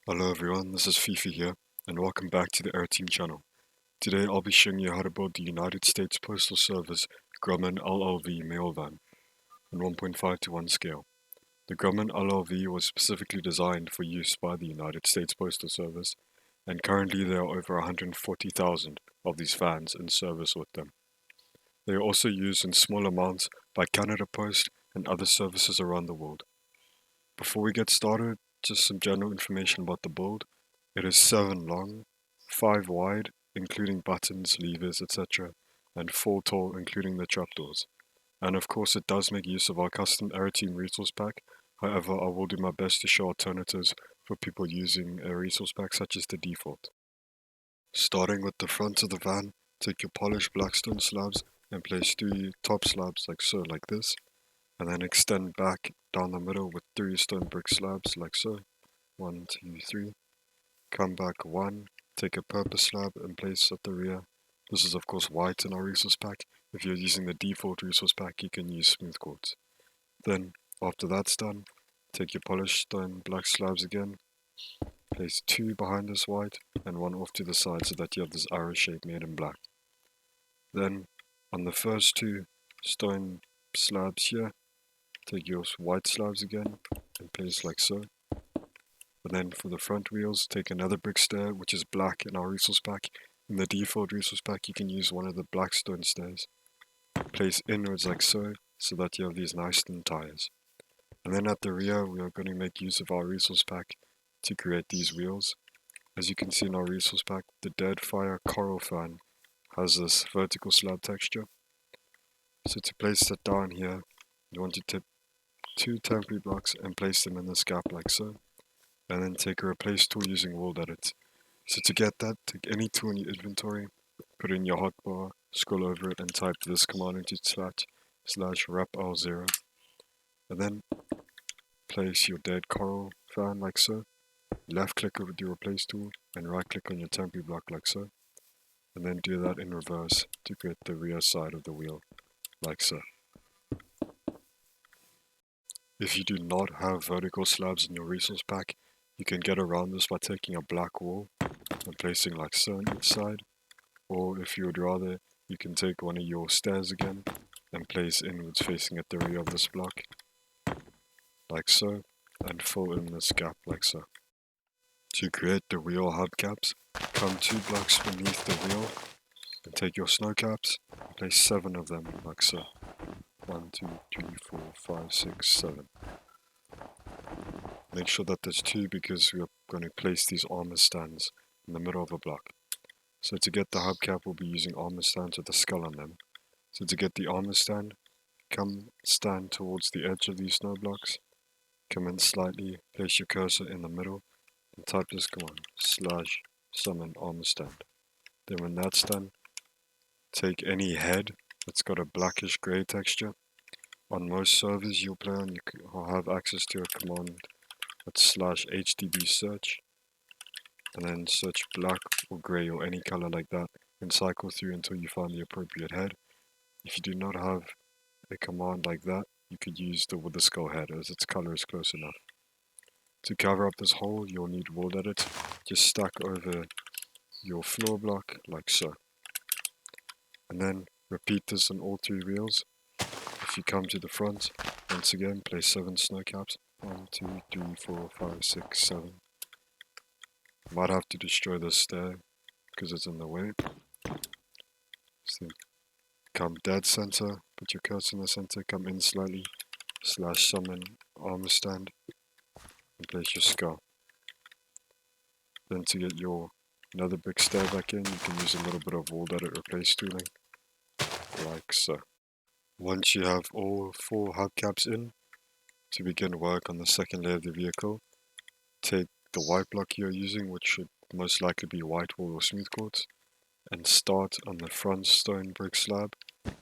Hello everyone, this is Fifi here, and welcome back to the Aeroteam channel. Today I'll be showing you how to build the United States Postal Service Grumman LLV mail van in 1.5:1 scale. The Grumman LLV was specifically designed for use by the United States Postal Service, and currently there are over 140,000 of these vans in service with them. They are also used in small amounts by Canada Post and other services around the world. Before we get started, just some general information about the build. It is 7 long, 5 wide, including buttons, levers, etc., and 4 tall, including the trapdoors. And of course it does make use of our custom Aeroteam resource pack, however I will do my best to show alternatives for people using a resource pack such as the default. Starting with the front of the van, take your polished blackstone slabs and place 3 top slabs like so, like this, and then extend back down the middle with 3 stone brick slabs like so. 1, 2, 3. Come back 1, take a purpose slab and place at the rear. This is of course white in our resource pack. If you're using the default resource pack, you can use smooth quartz. Then, after that's done, take your polished stone black slabs again, place 2 behind this white and 1 off to the side so that you have this arrow shape made in black. Then, on the first 2 stone slabs here, take your white slabs again and place like so. And then for the front wheels, take another brick stair, which is black in our resource pack. In the default resource pack, you can use one of the black stone stairs. Place inwards like so, so that you have these nice thin tires. And then at the rear, we are going to make use of our resource pack to create these wheels. As you can see in our resource pack, the Deadfire Coral fan has this vertical slab texture. So to place that down here, you want to take 2 temporary blocks and place them in this gap like so. And then take a replace tool using world edit. So to get that, take any tool in your inventory, put it in your hotbar, scroll over it and type this command into slash rep_l0, and then place your dead coral fan like so, left click with your replace tool and right click on your temporary block like so, and then do that in reverse to create the rear side of the wheel like so. If you do not have vertical slabs in your resource pack, you can get around this by taking a black wall and placing like so on each side, or if you would rather, you can take one of your stairs again and place inwards facing at the rear of this block, like so, and fill in this gap like so. To create the wheel hubcaps, come 2 blocks beneath the wheel and take your snow caps and place 7 of them like so. 1, 2, 3, 4, 5, 6, 7. Make sure that there's 2 because we are going to place these armor stands in the middle of a block. So to get the hubcap, we'll be using armor stands with a skull on them. So to get the armor stand, come stand towards the edge of these snow blocks, come in slightly, place your cursor in the middle, and type this command, /summon armor stand. Then when that's done, take any head that's got a blackish grey texture. On most servers you'll play on, you'll have access to a command that's /hdb search, and then search black or grey or any color like that, and cycle through until you find the appropriate head. If you do not have a command like that, you could use the with the skull head as its color is close enough. To cover up this hole, you'll need world edit. Just stack over your floor block like so. And then repeat this on all 3 wheels. If you come to the front, once again place 7 snow caps. 1, 2, 3, 4, 5, 6, 7. Might have to destroy this stair because it's in the way. So come dead center, put your cursor in the center, come in slightly, /summon armor stand, and place your skull. Then to get your another brick stair back in, you can use a little bit of world edit replace tooling, like so. Once you have all 4 hubcaps in, to begin work on the second layer of the vehicle, take the white block you're using, which should most likely be white wall or smooth quartz, and start on the front stone brick slab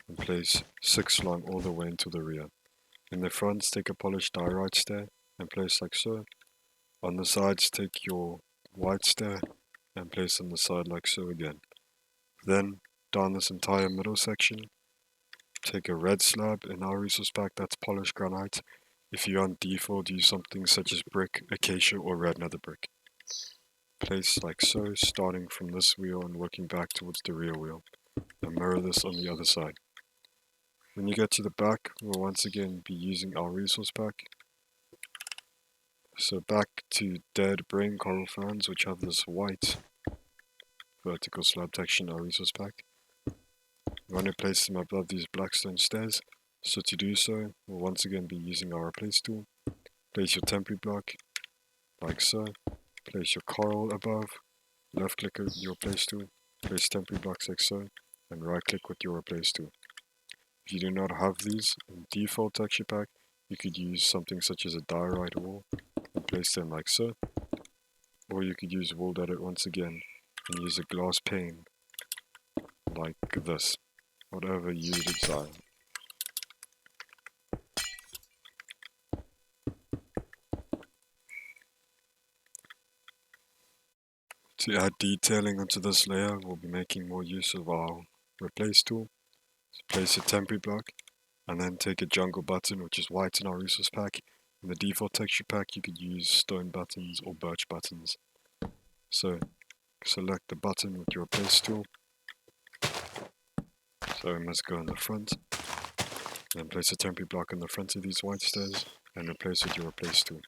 and place 6 long all the way into the rear. In the front, take a polished diorite stair and place like so. On the sides, take your white stair and place on the side like so again. Then, down this entire middle section, take a red slab in our resource pack that's polished granite. If you're on default, use something such as brick, acacia, or red nether brick. Place like so, starting from this wheel and working back towards the rear wheel, and mirror this on the other side. When you get to the back, we'll once again be using our resource pack. So back to dead brain coral fans, which have this white vertical slab texture in our resource pack. We want to place them above these black stone stairs. So to do so, we'll once again be using our replace tool. Place your temporary block, like so. Place your coral above, left click your replace tool, place temporary blocks like so, and right click with your replace tool. If you do not have these in default texture pack, you could use something such as a diorite wall and place them like so, or you could use wall edit once again and use a glass pane like this, whatever you desire. To add detailing onto this layer, we'll be making more use of our replace tool. So place a temporary block, and then take a jungle button, which is white in our resource pack. In the default texture pack, you could use stone buttons or birch buttons. So select the button with your replace tool. So we must go in the front, and place a temporary block in the front of these white stairs, and replace with your replace tool.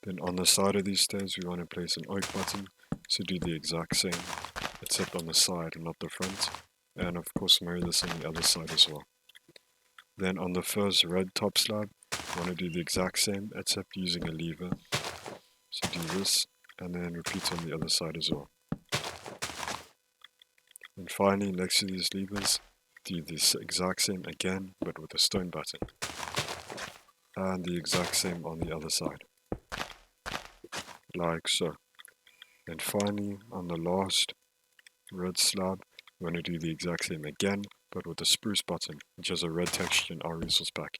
Then on the side of these stairs, we want to place an oak button, so do the exact same, except on the side and not the front, and of course mirror this on the other side as well. Then on the first red top slab, we want to do the exact same, except using a lever. So do this, and then repeat on the other side as well. And finally, next to these levers, do this exact same again, but with a stone button. And the exact same on the other side. Like so. And finally, on the last red slab, we're going to do the exact same again, but with the spruce button, which has a red texture in our resource pack.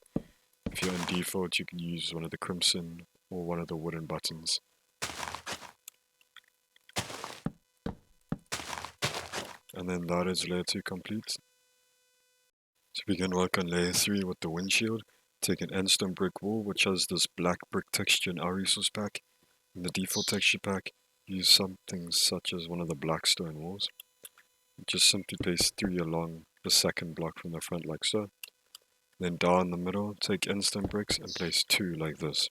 If you're in default, you can use one of the crimson or one of the wooden buttons. And then that is layer 2 complete. To begin work on layer 3 with the windshield, take an endstone brick wall which has this black brick texture in our resource pack. In the default texture pack, use something such as one of the black stone walls. Just simply place 3 along the second block from the front like so. Then down the middle, take endstone bricks and place 2 like this.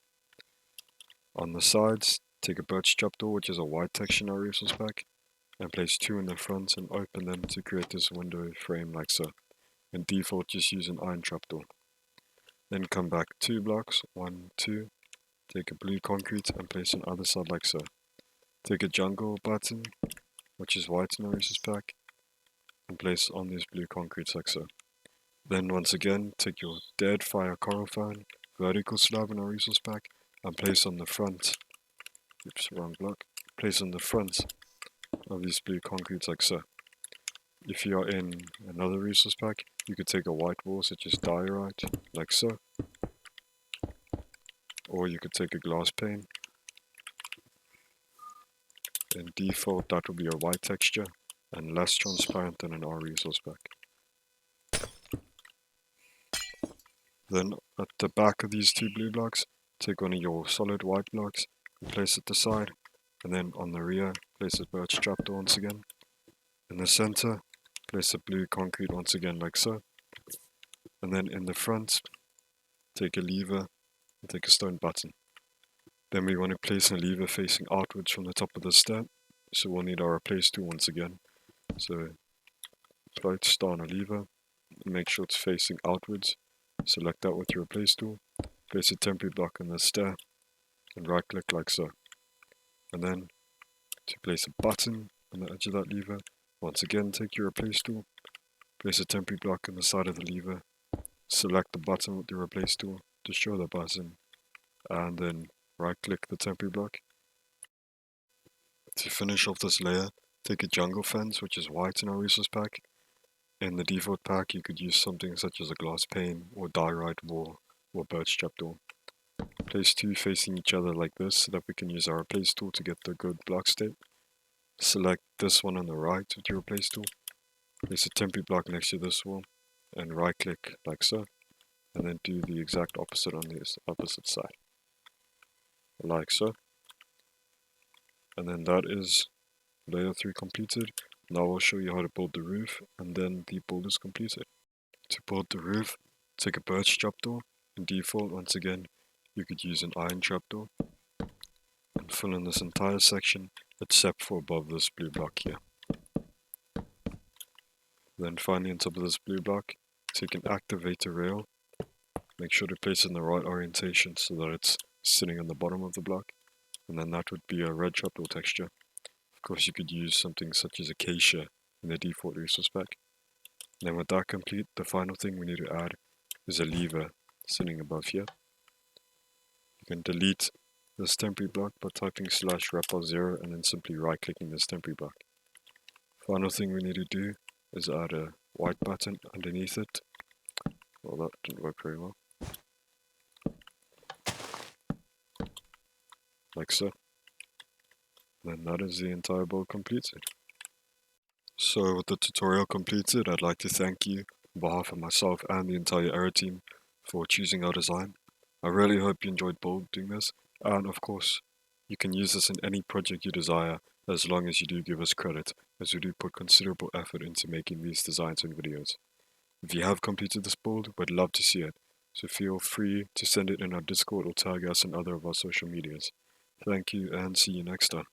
On the sides, take a birch trapdoor which is a white texture in our resource pack, and place 2 in the front and open them to create this window frame like so. In default, just use an iron trapdoor. Then come back 2 blocks, 1, 2, take a blue concrete and place on other side like so. Take a jungle button, which is white in our resource pack, and place on these blue concretes like so. Then once again, take your dead fire coral fan, vertical slab in our resource pack, and place on the front, oops, wrong block, place on the front of these blue concretes like so. If you are in another resource pack, you could take a white wall such as diorite, like so. Or you could take a glass pane. In default, that will be a white texture and less transparent than in our resource pack. Then at the back of these 2 blue blocks, take one of your solid white blocks and place it to the side. And then on the rear, place a birch trapdoor once again. In the center, place a blue concrete once again like so. And then in the front, take a lever and take a stone button. Then we want to place a lever facing outwards from the top of the stair. So we'll need our replace tool once again. So right star on a lever, make sure it's facing outwards. Select that with your replace tool. Place a temporary block on the stair and right click like so. And then to place a button on the edge of that lever, once again take your replace tool. Place a temporary block on the side of the lever. Select the button with your replace tool to show the button. And then right click the temporary block. To finish off this layer, take a jungle fence which is white in our resource pack. In the default pack, you could use something such as a glass pane or diorite wall or birch trapdoor. Place 2 facing each other like this so that we can use our replace tool to get the good block state. Select this one on the right with your replace tool. Place a temporary block next to this wall and right click like so. And then do the exact opposite on the opposite side. Like so. And then that is layer 3 completed. Now I'll show you how to build the roof, and then the build is completed. To build the roof, take a birch trapdoor. In default, once again, you could use an iron trapdoor and fill in this entire section except for above this blue block here. Then finally on top of this blue block, take an activator rail. Make sure to place it in the right orientation so that it's sitting on the bottom of the block. And then that would be a red trapdoor texture. Of course, you could use something such as acacia in the default resource pack. And then with that complete, the final thing we need to add is a lever sitting above here. You can delete this temporary block by typing /rep0 and then simply right clicking this temporary block. Final thing we need to do is add a white button underneath it. Well, that didn't work very well. Like so. Then that is the entire build completed. So with the tutorial completed, I'd like to thank you on behalf of myself and the entire Aeroteam for choosing our design. I really hope you enjoyed building this, and of course, you can use this in any project you desire as long as you do give us credit, as we do put considerable effort into making these designs and videos. If you have completed this build, we'd love to see it, so feel free to send it in our Discord or tag us in other of our social medias. Thank you and see you next time.